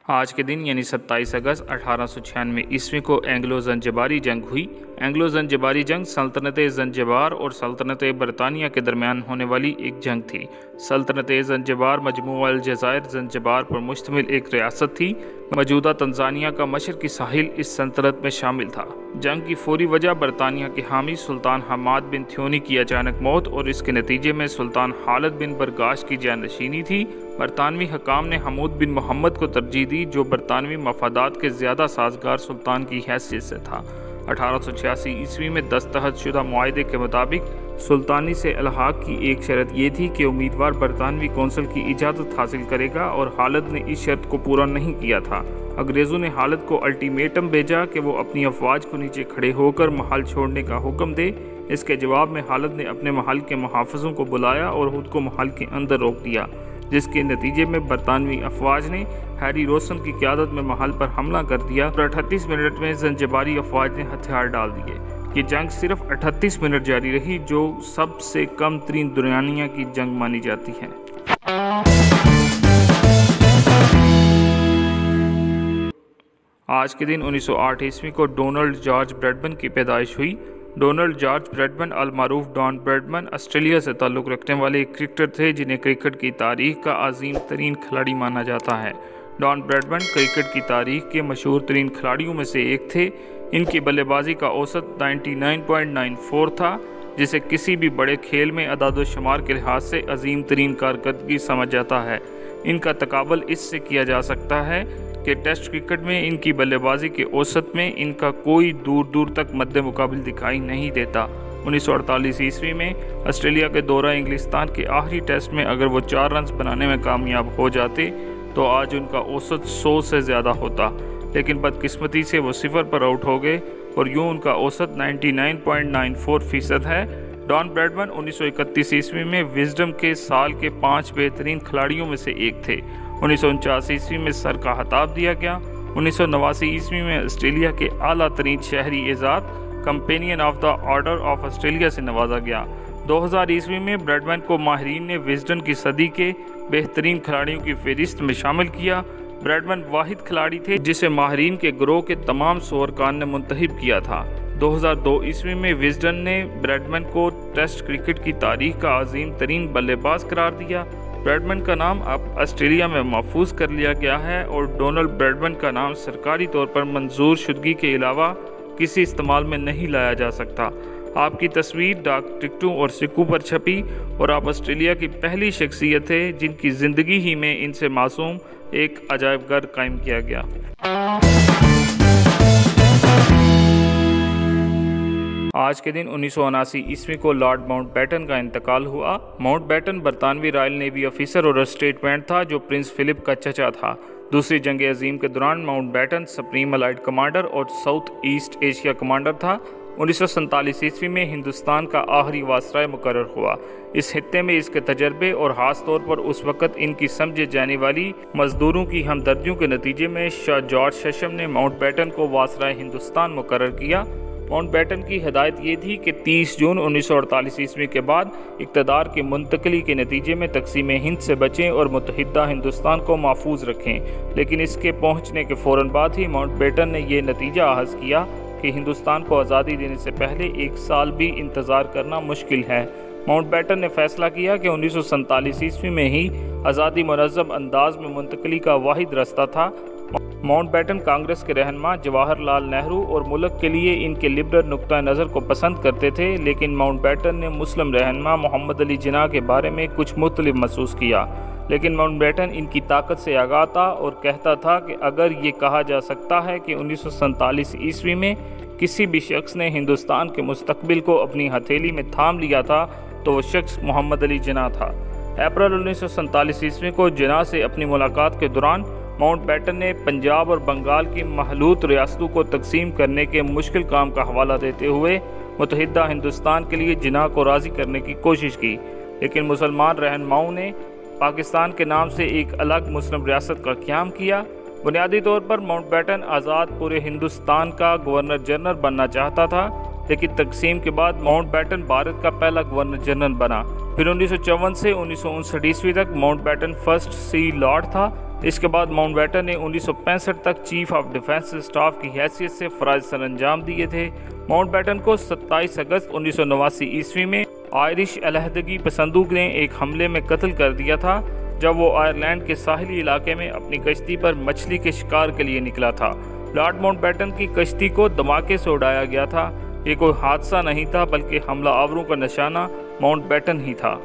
آج کے دن یعنی 27 اگست 1896 عیسوی کو اینگلو زنجباری جنگ ہوئی۔ اینگلو زنجباری جنگ سلطنت زنجبار اور سلطنت برطانیہ کے درمیان ہونے والی ایک جنگ تھی۔ سلطنت زنجبار مجموعہ الجزائر زنجبار پر مشتمل ایک ریاست تھی۔ موجودہ تنزانیہ کا مشرقی ساحل اس سلطنت میں شامل تھا۔ جنگ کی فوری وجہ برطانیہ کے حامی سلطان حماد بن تھیونی کی اچانک موت اور اس کے نتیجے میں سلطان خالد بن برگاش کی جانشینی تھی۔ برطانوی حکام نے حمود بن محمد کو ترجیح دی جو برطانوی مفادات کے زیادہ سازگار سلطان کی حیثیت سے تھا۔ 1886 عیسوی میں دستخط شدہ معاہدے کے مطابق سلطانی سے الحاق کی ایک شرط یہ تھی کہ امیدوار برطانوی کونسل کی اجازت حاصل کرے گا، اور خالد نے اس شرط کو پورا نہیں کیا تھا۔ انگریزوں نے خالد کو الٹیمیٹم بھیجا کہ وہ اپنی افواج کو نیچے کھڑے ہو کر محل چھوڑنے کا حکم دے۔ اس کے جواب میں خالد نے اپنے محل کے محافظوں کو بلایا اور خود کو محل کے اندر روک دیا، جس کے نتیجے میں برطانوی افواج نے ہیری روسن کی قیادت میں محل پر حملہ کر دیا اور 38 منٹ میں زنجباری افواج نے ہتھیار ڈال دیے۔ یہ جنگ صرف 38 منٹ جاری رہی، جو سب سے کم ترین دنیا کی جنگ مانی جاتی ہے۔ آج کے دن 1908 عیسوی کو ڈونلڈ جارج بریڈمن کی پیدائش ہوئی۔ ڈونلڈ جارج بریڈمن المعروف ڈان بریڈمن آسٹریلیا سے تعلق رکھنے والے ایک کرکٹر تھے جنہیں کرکٹ کی تاریخ کا عظیم ترین کھلاڑی مانا جاتا ہے۔ ڈان بریڈمن کرکٹ کی تاریخ کے مشہور ترین کھلاڑیوں میں سے ایک تھے۔ ان کی بلے بازی کا اوسط 99.94 تھا، جسے کسی بھی بڑے کھیل میں اعداد و شمار کے لحاظ سے عظیم ترین کارکردگی سمجھ جاتا ہے۔ ان کا تقابل اس سے کیا جا سکتا ہے کہ ٹیسٹ کرکٹ میں ان کی بلے بازی کے اوسط میں ان کا کوئی دور تک مد مقابل دکھائی نہیں دیتا۔ 1948 عیسوی میں آسٹریلیا کے دورہ انگلستان کے آخری ٹیسٹ میں اگر وہ 4 رنز بنانے میں کامیاب ہو جاتے تو آج ان کا اوسط 100 سے زیادہ ہوتا، لیکن بدقسمتی سے وہ 0 پر آؤٹ ہو گئے اور یوں ان کا اوسط 99.94% ہے۔ ڈان بریڈمن 1931 عیسوی میں وزڈم کے سال کے 5 بہترین کھلاڑیوں میں سے ایک تھے۔ 1949 عیسوی میں سر کا خطاب دیا گیا۔ 1989 عیسوی میں آسٹریلیا کے اعلیٰ ترین شہری اعزاز companion of the order of Australia سے نوازا گیا۔ 2000 عیسوی میں بریڈمن کو ماہرین نے وزڈم کی صدی کے بہترین کھلاڑیوں کی فہرست میں شامل کیا۔ بریڈمن واحد کھلاڑی تھے جسے ماہرین کے گروہ کے تمام سورکان نے منتخب کیا تھا۔ 2002 عیسوی میں وزڈم نے بریڈمن کو ٹیسٹ کرکٹ کی تاریخ کا عظیم ترین بلے باز قرار دیا۔ بریڈمن کا نام اب آسٹریلیا میں محفوظ کر لیا گیا ہے اور ڈونلڈ بریڈمن کا نام سرکاری طور پر منظور شدگی کے علاوہ کسی استعمال میں نہیں لایا جا سکتا۔ آپ کی تصویر ڈاک ٹکٹوں اور سکوں پر چھپی اور آپ آسٹریلیا کی پہلی شخصیت ہے جن کی زندگی ہی میں ان سے معصوم ایک عجائب گھر قائم کیا گیا۔ آج کے دن 1979 عیسوی کو لارڈ ماؤنٹ بیٹن کا انتقال ہوا۔ ماؤنٹ بیٹن برطانوی رائل نیوی افیسر اور اسٹیٹمنٹ تھا جو پرنس فلپ کا چچا تھا۔ دوسری جنگ عظیم کے دوران Mountbatten supreme allied commander اور ساؤتھ ایسٹ ایشیا کمانڈر تھا۔ 1947 عیسوی میں ہندوستان کا آخری وائسرائے مقرر ہوا۔ اس خطے میں اس کے تجربے اور خاص طور پر اس وقت ان کی سمجھے جانے والی مزدوروں کی ہمدردیوں کے نتیجے میں شاہ جارج ششم نے ماؤنٹ بیٹن کو وائسرائے ہندوستان مقرر کیا۔ ماؤنٹ بیٹن کی ہدایت یہ تھی کہ 30 جون 1948 عیسوی کے بعد اقتدار کی منتقلی کے نتیجے میں تقسیم ہند سے بچیں اور متحدہ ہندوستان کو محفوظ رکھیں، لیکن اس کے پہنچنے کے فوراً بعد ہی ماؤنٹ بیٹن نے یہ نتیجہ اخذ کیا کہ ہندوستان کو آزادی دینے سے پہلے 1 سال بھی انتظار کرنا مشکل ہے۔ ماؤنٹ بیٹن نے فیصلہ کیا کہ 1947 عیسوی میں ہی آزادی منظم انداز میں منتقلی کا واحد راستہ تھا۔ ماؤنٹ بیٹن کانگریس کے رہنما جواہر لال نہرو اور ملک کے لیے ان کے لبرل نقطہ نظر کو پسند کرتے تھے، لیکن ماؤنٹ بیٹن نے مسلم رہنما محمد علی جناح کے بارے میں کچھ مختلف محسوس کیا۔ لیکن ماؤنٹ بیٹن ان کی طاقت سے آگاہ تھا اور کہتا تھا کہ اگر یہ کہا جا سکتا ہے کہ 1947 عیسوی میں کسی بھی شخص نے ہندوستان کے مستقبل کو اپنی ہتھیلی میں تھام لیا تھا تو وہ شخص محمد علی جناح تھا۔ اپریل 1947 عیسوی کو جناح سے اپنی ملاقات کے دوران ماؤنٹ بیٹن نے پنجاب اور بنگال کی محلوط ریاستوں کو تقسیم کرنے کے مشکل کام کا حوالہ دیتے ہوئے متحدہ ہندوستان کے لیے جناح کو راضی کرنے کی کوشش کی، لیکن مسلمان رہنماؤں نے پاکستان کے نام سے ایک الگ مسلم ریاست کا قیام کیا۔ بنیادی طور پر ماؤنٹ بیٹن آزاد پورے ہندوستان کا گورنر جنرل بننا چاہتا تھا، لیکن تقسیم کے بعد ماؤنٹ بیٹن بھارت کا پہلا گورنر جنرل بنا۔ پھر 1954 سے 1959 عیسوی تک ماؤنٹ بیٹن فرسٹ سی لارڈ تھا۔ اس کے بعد ماؤنٹ بیٹن نے 1965 تک چیف آف ڈیفنس اسٹاف کی حیثیت سے فرائض سر انجام دیے تھے۔ ماؤنٹ بیٹن کو 27 اگست 1989 عیسوی میں آئرش علیحدگی پسندوں نے ایک حملے میں قتل کر دیا تھا جب وہ آئرلینڈ کے ساحلی علاقے میں اپنی کشتی پر مچھلی کے شکار کے لیے نکلا تھا۔ لارڈ ماؤنٹ بیٹن کی کشتی کو دھماکے سے اڑایا گیا تھا۔ یہ کوئی حادثہ نہیں تھا بلکہ حملہ آوروں کا نشانہ ماؤنٹ بیٹن ہی تھا۔